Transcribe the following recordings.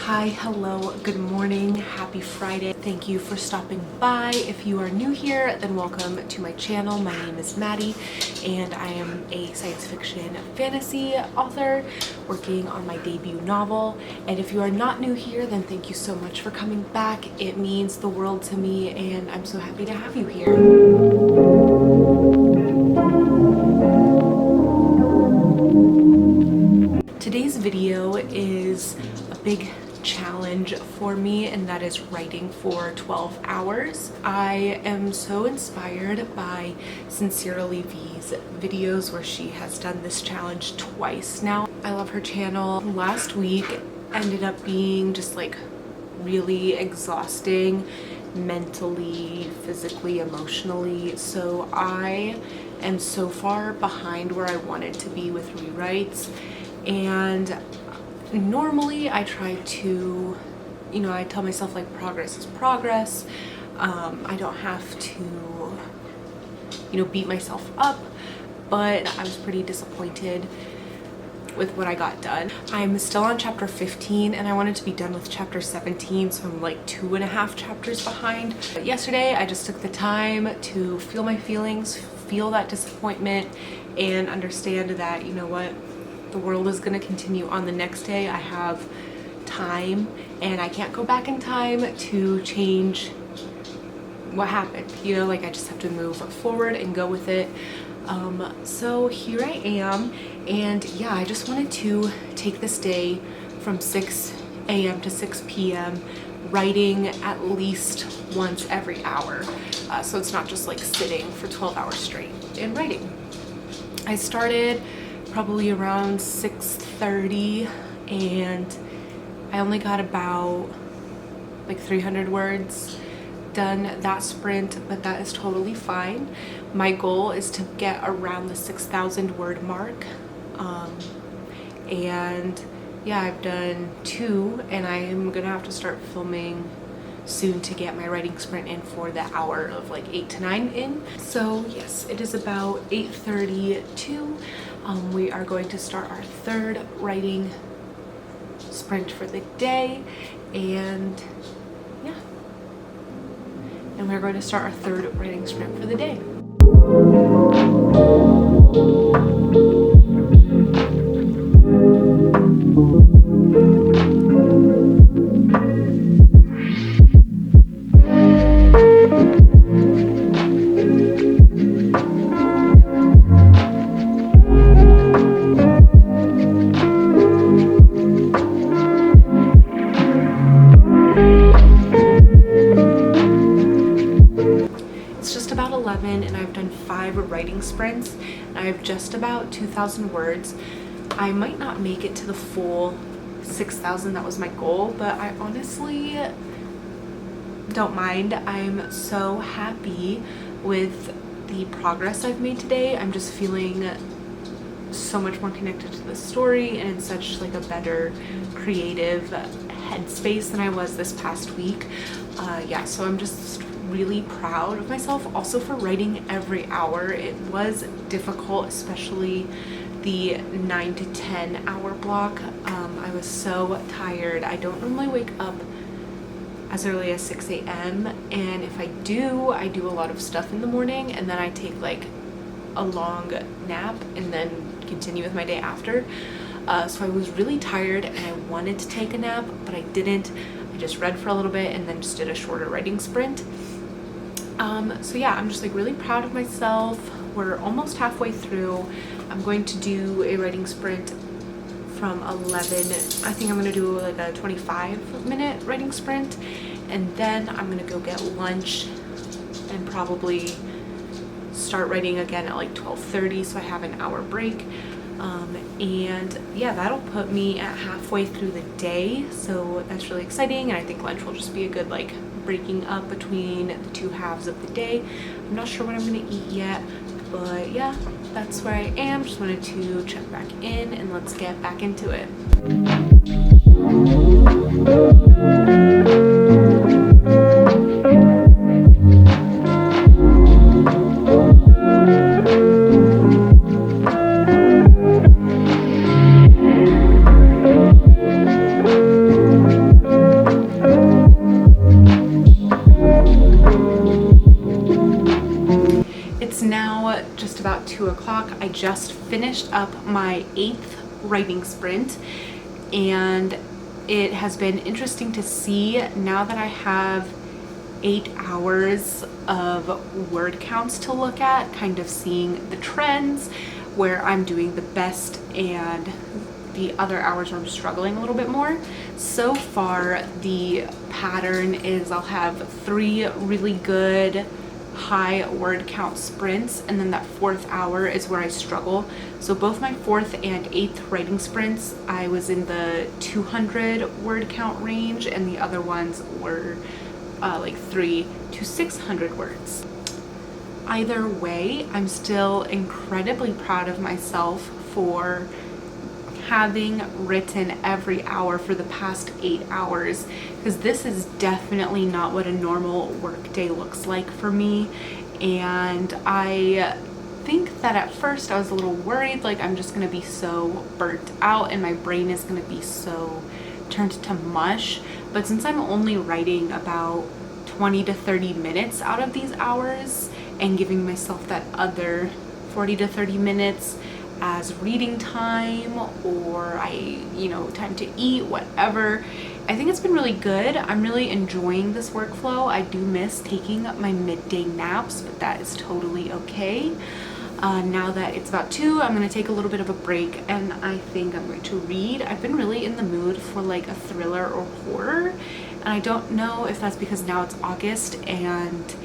Hi, hello, good morning, happy Friday. Thank you for stopping by. If you are new here, then welcome to my channel. My name is Maddie and I am a science fiction fantasy author working on my debut novel. And if you are not new here, then thank you so much for coming back. It means the world to me and I'm so happy to have you here. Today's video is a big challenge for me, and that is writing for 12 hours. I am so inspired by Sincerely Vee's videos where she has done this challenge twice now. I love her channel. Last week ended up being just like really exhausting mentally, physically, emotionally. So I am so far behind where I wanted to be with rewrites. And normally I try to, I tell myself like progress is progress. I don't have to, beat myself up, but I was pretty disappointed with what I got done. I'm still on chapter 15 and I wanted to be done with chapter 17, so I'm like 2.5 chapters behind. But yesterday I just took the time to feel my feelings, feel that disappointment, and understand that, you know what, the world is going to continue on the next day. I have time and I can't go back in time to change what happened. I just have to move forward and go with it. So here I am, and yeah, I just wanted to take this day from 6 a.m. to 6 p.m. writing at least once every hour. So it's not just like sitting for 12 hours straight and writing. I started probably around 6:30 and I only got about like 300 words done that sprint, but that is totally fine. My goal is to get around the 6,000 word mark, and yeah, I've done 2 and I am gonna have to start filming soon to get my writing sprint in for the hour of like 8 to 9 in. So yes, it is about 8:32. We are going to start our 3rd writing sprint for the day, and yeah, and we're going to start our 3rd writing sprint for the day. And I've done 5 writing sprints and I have just about 2,000 words. I might not make it to the full 6,000, that was my goal, but I honestly don't mind. I'm so happy with the progress I've made today. I'm just feeling so much more connected to the story and in such like a better creative headspace than I was this past week. Yeah, so I'm just really proud of myself also for writing every hour. It was difficult, especially the 9 to 10 hour block. I was so tired. I don't normally wake up as early as 6 a.m. and if I do a lot of stuff in the morning and then I take like a long nap and then continue with my day after. So I was really tired and I wanted to take a nap, but I didn't. I just read for a little bit and then just did a shorter writing sprint. So yeah, I'm just like really proud of myself. We're almost halfway through. I'm going to do a writing sprint from 11. I think I'm going to do like a 25-minute writing sprint, and then I'm going to go get lunch and probably start writing again at like 12:30, so I have an hour break. And yeah, that'll put me at halfway through the day, so that's really exciting. And I think lunch will just be a good like breaking up between the 2 halves of the day. I'm not sure what I'm gonna eat yet, but yeah, that's where I am. Just wanted to check back in and let's get back into it. 2 o'clock. I just finished up my 8th writing sprint, and it has been interesting to see now that I have 8 hours of word counts to look at, kind of seeing the trends where I'm doing the best and the other hours where I'm struggling a little bit more. So far, the pattern is I'll have 3 really good high word count sprints, and then that 4th hour is where I struggle. So both my 4th and 8th writing sprints, I was in the 200 word count range, and the other ones were like 300 to 600 words. Either way, I'm still incredibly proud of myself for having written every hour for the past 8 hours, because this is definitely not what a normal work day looks like for me. And I think that at first I was a little worried, like I'm just gonna be so burnt out and my brain is gonna be so turned to mush. But since I'm only writing about 20 to 30 minutes out of these hours and giving myself that other 40 to 30 minutes as reading time, or time to eat, whatever, I think it's been really good. I'm really enjoying this workflow. I do miss taking my midday naps, but that is totally okay. Now that it's about 2, I'm going to take a little bit of a break, and I think I'm going to read. I've been really in the mood for like a thriller or horror, and I don't know if that's because now it's August and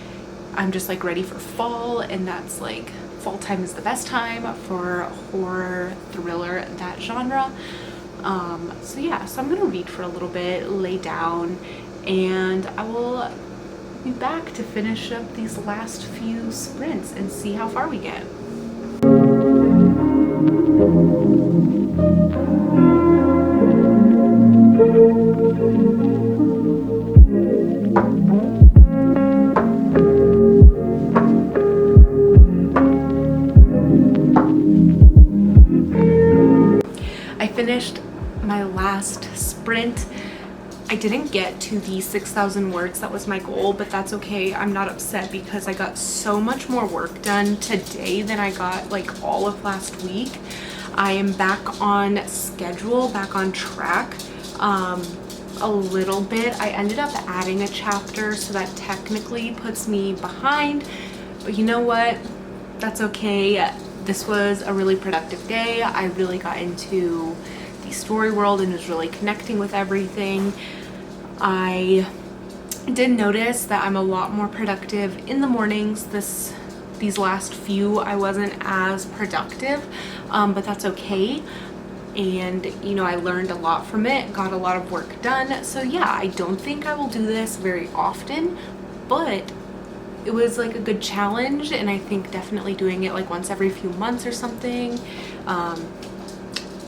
I'm just like ready for fall, and that's like fall time is the best time for horror, thriller, that genre. So yeah, so I'm gonna read for a little bit, lay down, and I will be back to finish up these last few sprints and see how far we get. I finished my last sprint. I didn't get to the 6,000 words. That was my goal, but that's okay. I'm not upset because I got so much more work done today than I got like all of last week. I am back on schedule, back on track a little bit. I ended up adding a chapter, so that technically puts me behind, but you know what? That's okay. This was a really productive day. I really got into the story world and was really connecting with everything. I did notice that I'm a lot more productive in the mornings. These last few, I wasn't as productive, but that's okay. And I learned a lot from it, got a lot of work done. So yeah, I don't think I will do this very often, but it was like a good challenge, and I think definitely doing it like once every few months or something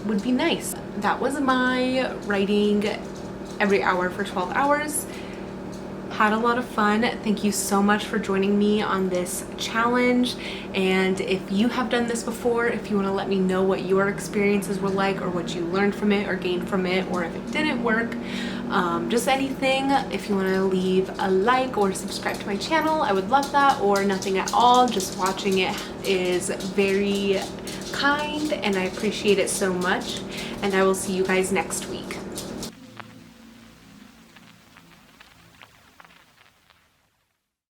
would be nice. That was my writing every hour for 12 hours. Had a lot of fun. Thank you so much for joining me on this challenge, and if you have done this before, if you want to let me know what your experiences were like, or what you learned from it or gained from it, or if it didn't work, just anything. If you want to leave a like or subscribe to my channel, I would love that, or nothing at all. Just watching it is very kind and I appreciate it so much, and I will see you guys next week.